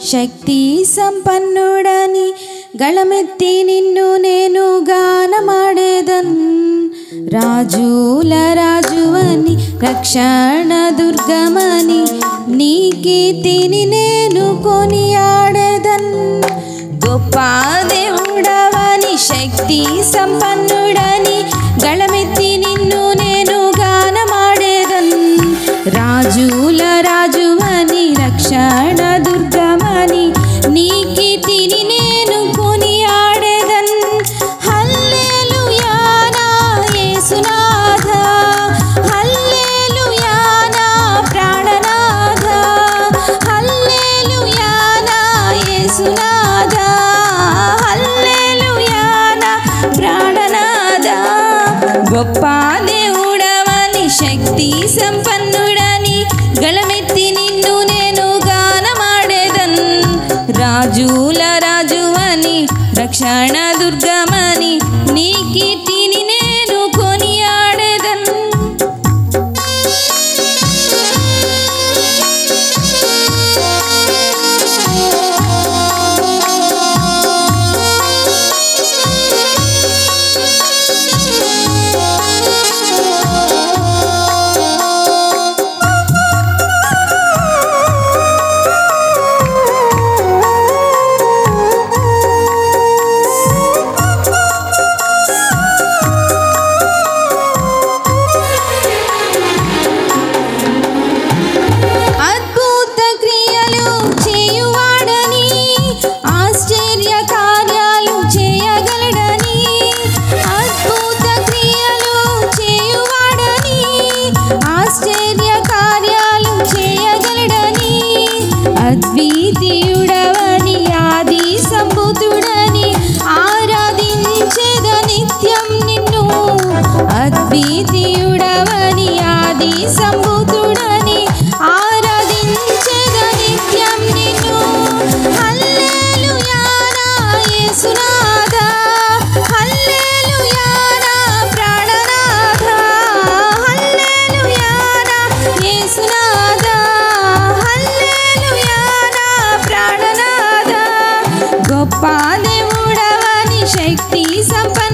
శక్తి సంపన్నుడని గళమెత్తి నిన్ను నేను గానమాడేదన్. రాజుల రాజువని రక్షణ దుర్గమని నీ కీర్తిని నేను కొనియాడేదన్. గొప్ప దేవుడవని శక్తి సంపన్నుడని గళమెత్తి నిన్ను నేను గానమాడేదన్. రాజుల రాజువని రక్షణ దుర్గమని నీ కీర్తిని నేను కొనియాడేదన్. హల్లెలూయా నా యేసునాథా, హల్లెలూయా నా ప్రాణనాథా, హల్లెలూయా నా యేసునాథా, హల్లెలూయా నా ప్రాణనాథా. గొప్ప దేవుడవని శక్తి సంపన్నుడని గళమెత్తి నిన్ను నేను గానమాడేదన్. రాజుల రాజువని రక్షణ దుర్గమని నీ కీర్తిని నేను కొనియాడేదన్. అద్వితీయుడవని ఆది సంభూతుడని ఆరాధించేద నిత్యం నిన్ను. అద్వితీయుడవని ఆది సంభూతుడని ఆరాధించేద నిత్యం నిన్ను. హల్లెలూయా నా యేసునాథా, హల్లెలూయా నా ప్రాణనాథా, హల్లెలూయా నా యేసునాథా, గొప్ప దేవుడవని శక్తి సంపన్న